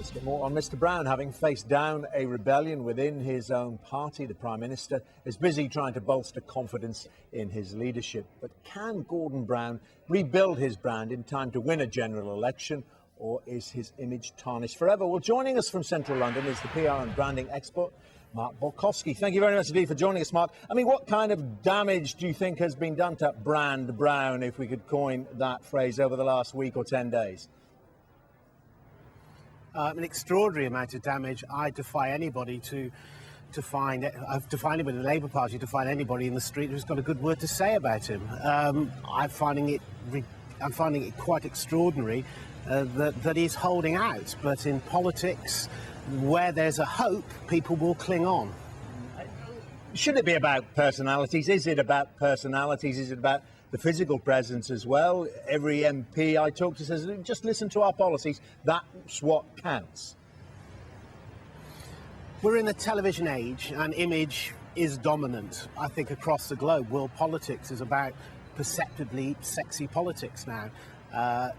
Let's get more on Mr. Brown. Having faced down a rebellion within his own party, the Prime Minister is busy trying to bolster confidence in his leadership. But can Gordon Brown rebuild his brand in time to win a general election, or is his image tarnished forever? Well, joining us from central London is the PR and branding expert, Mark Borkowski. Thank you very much indeed for joining us, Mark. I mean, what kind of damage do you think has been done to Brand Brown, if we could coin that phrase, over the last week or 10 days? An extraordinary amount of damage. I defy anybody to find anybody in the Labour Party, to find anybody in the street who's got a good word to say about him. I'm finding it quite extraordinary that he's holding out. But in politics, where there's a hope, people will cling on. Should it be about personalities? Is it about personalities? Is it about the physical presence as well? Every MP I talk to says, just listen to our policies. That's what counts. We're in a television age, and image is dominant, I think, across the globe. World politics is about perceptibly sexy politics now.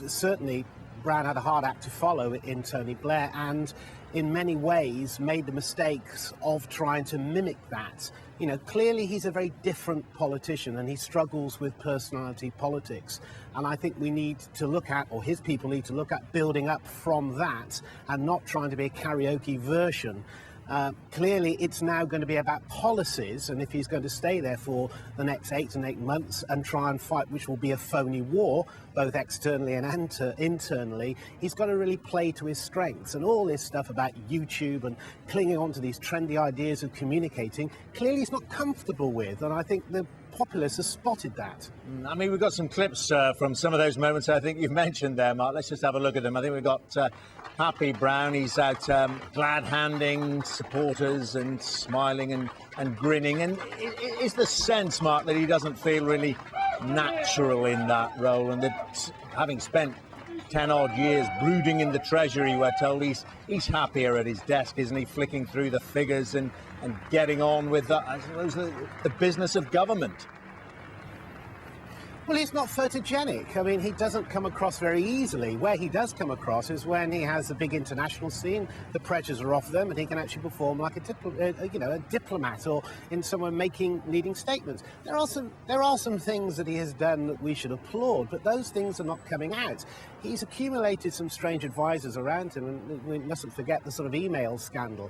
Certainly, Brown had a hard act to follow in Tony Blair, and in many ways made the mistakes of trying to mimic that. You know, clearly he's a very different politician and he struggles with personality politics. And I think we need to look at, or his people need to look at, building up from that and not trying to be a karaoke version. Clearly, it's now going to be about policies, and if he's going to stay there for the next 8 months and try and fight, which will be a phony war, both externally and internally, he's got to really play to his strengths. And all this stuff about YouTube and clinging on to these trendy ideas of communicating, clearly he's not comfortable with, and I think the populace has spotted that. I mean, we've got some clips from some of those moments I think you've mentioned there, Mark. Let's just have a look at them. I think we've got Happy Brown. He's out glad-handing supporters and smiling and grinning. And is the sense, Mark, that he doesn't feel really natural in that role, and that having spent 10-odd years brooding in the Treasury, we're told he's happier at his desk, isn't he, flicking through the figures and getting on with I suppose, the business of government? Well, he's not photogenic. I mean, he doesn't come across very easily. Where he does come across is when he has a big international scene, the pressures are off them, and he can actually perform like a diplomat, or in someone leading statements. There are some things that he has done that we should applaud, but those things are not coming out. He's accumulated some strange advisors around him, and we mustn't forget the sort of email scandal.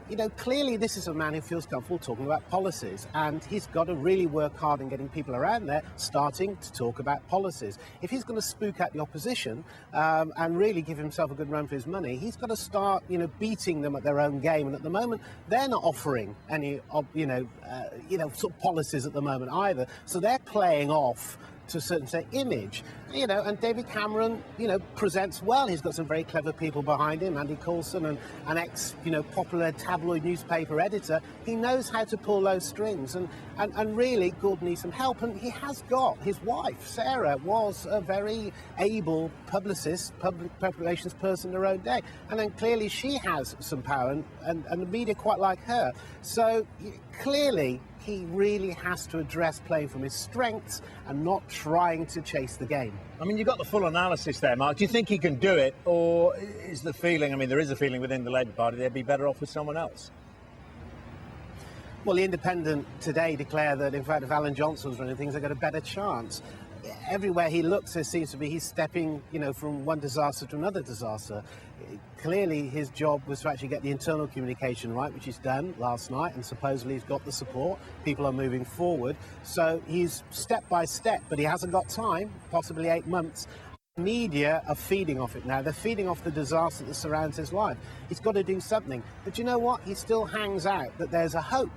You know, clearly this is a man who feels comfortable talking about policies, and he's got to really work hard in getting people around there starting to talk about policies. If he's going to spook out the opposition and really give himself a good run for his money, he's got to start, beating them at their own game. And at the moment, they're not offering any, sort of policies at the moment either. So they're playing off to a certain image, and David Cameron, presents well. He's got some very clever people behind him, Andy Coulson, and an popular tabloid newspaper editor. He knows how to pull those strings, and really Gordon needs some help. And he has got his wife, Sarah, was a very able publicist, public relations person in her own day, and then clearly she has some power, and the media quite like her. So clearly he really has to address playing from his strengths and not trying to chase the game. I mean, you've got the full analysis there, Mark. Do you think he can do it, or is the feeling, there is a feeling within the Labour Party they'd be better off with someone else? Well, the Independent today declare that, in fact, if Alan Johnson's running things, they've got a better chance. Everywhere he looks, there seems to be he's stepping, from one disaster to another disaster. Clearly, his job was to actually get the internal communication right, which he's done last night, and supposedly he's got the support. People are moving forward. So he's step by step, but he hasn't got time, possibly 8 months. Media are feeding off it now. They're feeding off the disaster that surrounds his life. He's got to do something. But you know what? He still hangs out that there's a hope.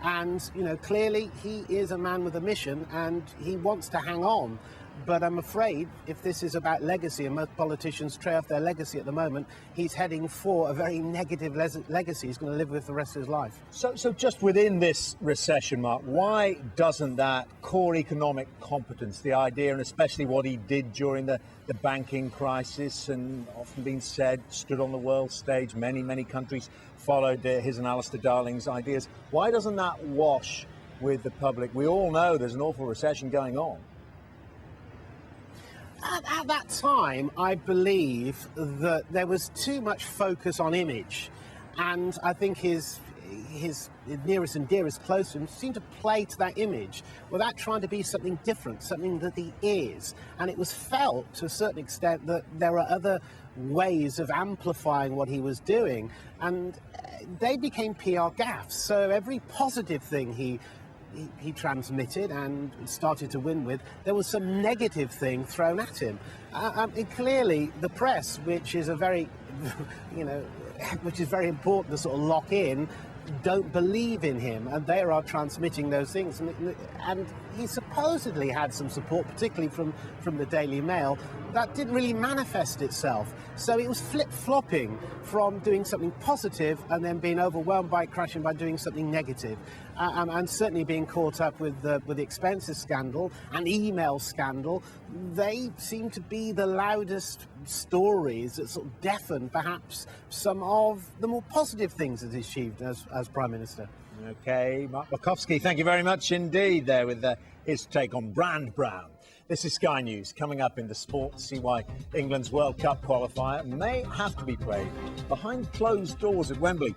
And, clearly he is a man with a mission and he wants to hang on. But I'm afraid if this is about legacy, and most politicians trail off their legacy at the moment, he's heading for a very negative legacy he's going to live with the rest of his life. So just within this recession, Mark, why doesn't that core economic competence, the idea, and especially what he did during the banking crisis, and often been said, stood on the world stage, many countries followed his and Alistair Darling's ideas, why doesn't that wash with the public? We all know there's an awful recession going on. At that time, I believe that there was too much focus on image, and I think his nearest and dearest close to him seemed to play to that image without trying to be something different, something that he is. And it was felt to a certain extent that there are other ways of amplifying what he was doing, and they became PR gaffes. So every positive thing he transmitted and started to win with, there was some negative thing thrown at him. And clearly the press, which is a very, which is very important to sort of lock in, don't believe in him, and they are transmitting those things. And he supposedly had some support, particularly from the Daily Mail. That didn't really manifest itself. So it was flip-flopping from doing something positive and then being overwhelmed by crashing by doing something negative. And certainly being caught up with the expenses scandal and email scandal, they seem to be the loudest stories that sort of deafen perhaps some of the more positive things that he achieved as Prime Minister. Okay, Mark Borkowski, thank you very much indeed there with his take on Brand Brown. This is Sky News. Coming up in the sport, see why England's World Cup qualifier may have to be played behind closed doors at Wembley.